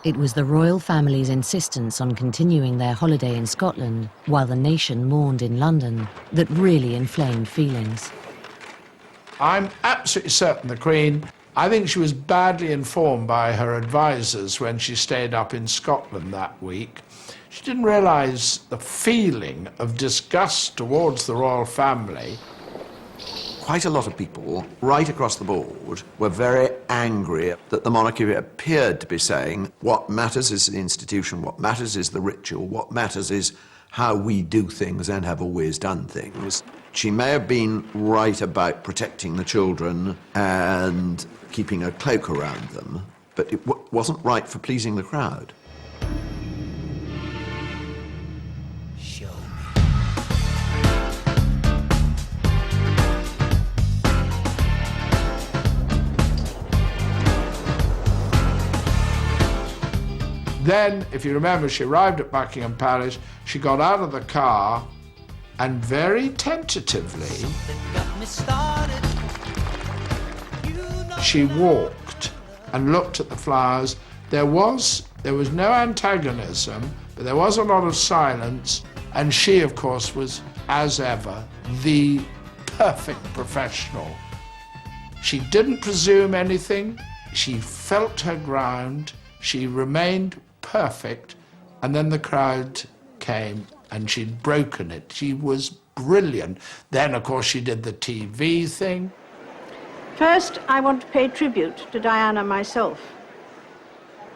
It was the royal family's insistence on continuing their holiday in Scotland while the nation mourned in London that really inflamed feelings. I'm absolutely certain the Queen, I think she was badly informed by her advisors when she stayed up in Scotland that week. She didn't realise the feeling of disgust towards the royal family. Quite a lot of people, right across the board, were very angry that the monarchy appeared to be saying what matters is the institution, what matters is the ritual, what matters is how we do things and have always done things. She may have been right about protecting the children and keeping a cloak around them, but it wasn't right for pleasing the crowd. Then, if you remember, she arrived at Buckingham Palace, she got out of the car and very tentatively she walked and looked at the flowers. There was no antagonism, but there was a lot of silence, and she, of course, was, as ever, the perfect professional. She didn't presume anything, she felt her ground, she remained perfect, and then the crowd came and she'd broken it. She was brilliant. Then, of course, she did the TV thing. First, I want to pay tribute to Diana myself.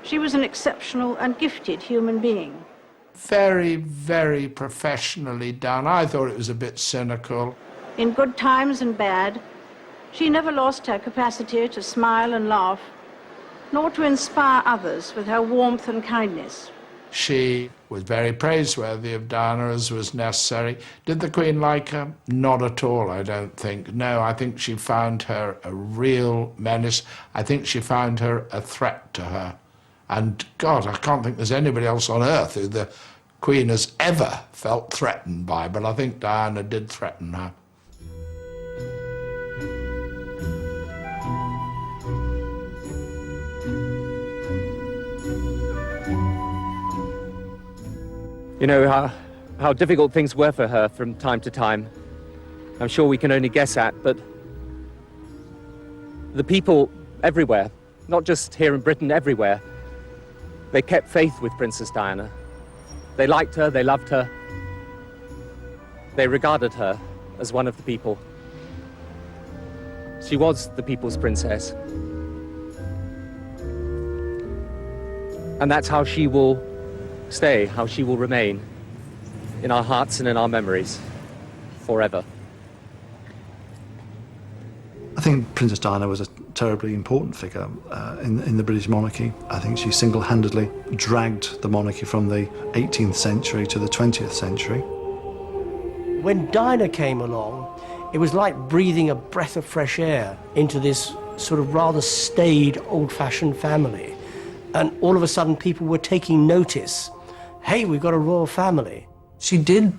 She was an exceptional and gifted human being. Very, very professionally done. I thought it was a bit cynical. In good times and bad, she never lost her capacity to smile and laugh, nor to inspire others with her warmth and kindness. She was very praiseworthy of Diana, as was necessary. Did the Queen like her? Not at all, I don't think. No, I think she found her a real menace. I think she found her a threat to her. And, God, I can't think there's anybody else on earth who the Queen has ever felt threatened by, but I think Diana did threaten her. You know how difficult things were for her from time to time. I'm sure we can only guess at, but the people everywhere, not just here in Britain, everywhere, they kept faith with Princess Diana. They liked her, they loved her. They regarded her as one of the people. She was the people's princess. And that's how she will stay, how she will remain in our hearts and in our memories forever. I think Princess Diana was a terribly important figure in the British monarchy. I think she single-handedly dragged the monarchy from the 18th century to the 20th century. When Diana came along, it was like breathing a breath of fresh air into this sort of rather staid, old-fashioned family. And all of a sudden people were taking notice. Hey, we've got a royal family. She did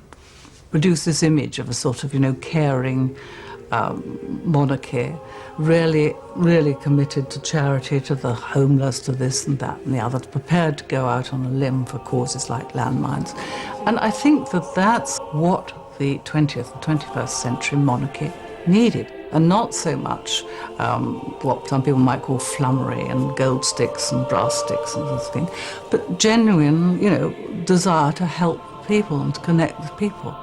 produce this image of a sort of, caring monarchy, really committed to charity, to the homeless, to this and that and the other, prepared to go out on a limb for causes like landmines. And I think that that's what the 20th and 21st century monarchy needed, and not so much what some people might call flummery and gold sticks and brass sticks and this thing, but genuine, desire to help people and to connect with people.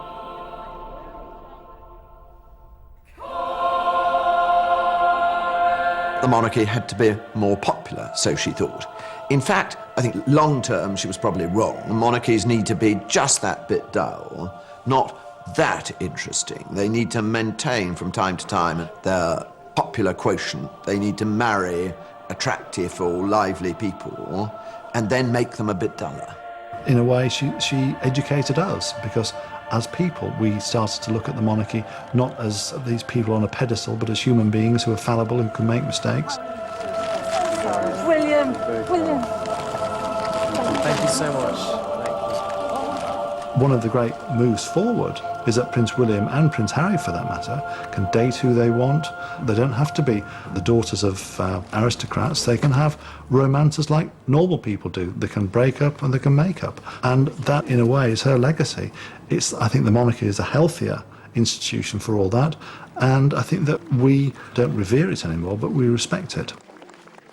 The monarchy had to be more popular, so she thought. In fact, I think long-term she was probably wrong. Monarchies need to be just that bit dull, not that interesting. They need to maintain from time to time their popular quotient. They need to marry attractive or lively people and then make them a bit duller. In a way, she educated us, because as people, we started to look at the monarchy not as these people on a pedestal, but as human beings who are fallible, who can make mistakes. William. Thank you so much. one of the great moves forward is that Prince William and Prince Harry, for that matter, can date who they want. They don't have to be the daughters of aristocrats. They can have romances like normal people do. They can break up and they can make up. And that, in a way, is her legacy. I think the monarchy is a healthier institution for all that. And I think that we don't revere it anymore, but we respect it.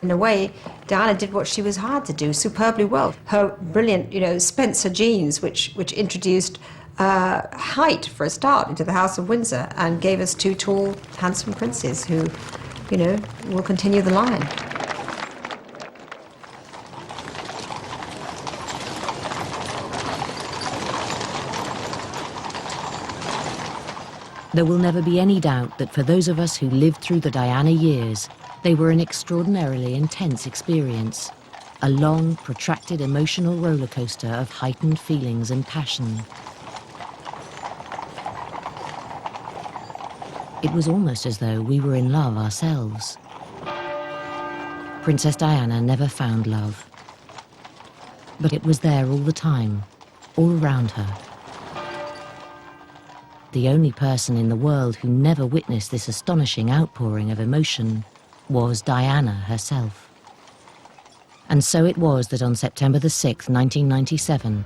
In a way, Diana did what she was hired to do superbly well. Her brilliant, Spencer jeans, which introduced height for a start into the House of Windsor and gave us two tall, handsome princes who, will continue the line. There will never be any doubt that for those of us who lived through the Diana years, they were an extraordinarily intense experience, a long, protracted emotional roller coaster of heightened feelings and passion. It was almost as though we were in love ourselves. Princess Diana never found love, but it was there all the time, all around her. The only person in the world who never witnessed this astonishing outpouring of emotion was Diana herself. And so it was that on September the 6th, 1997,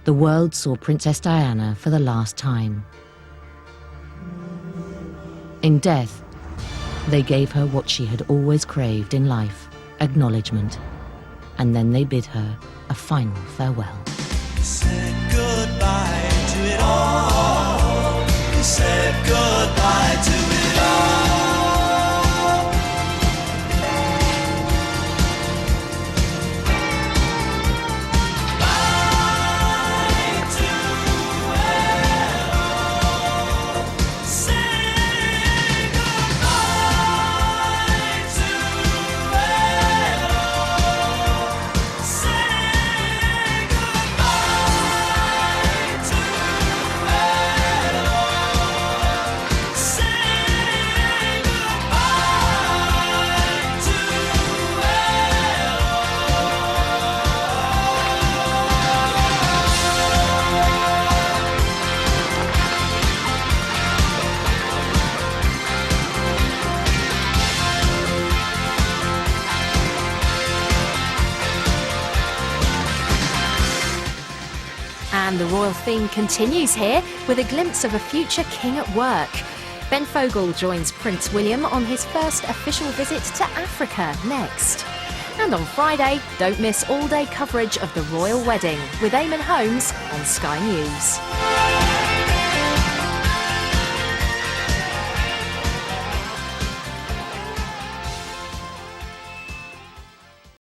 the world saw Princess Diana for the last time. In death, they gave her what she had always craved in life, acknowledgement. And then they bid her a final farewell. Said goodbye to it all. Said goodbye to it all. And the royal theme continues here with a glimpse of a future king at work. Ben Fogle joins Prince William on his first official visit to Africa next. And on Friday, don't miss all-day coverage of the royal wedding with Eamon Holmes on Sky News.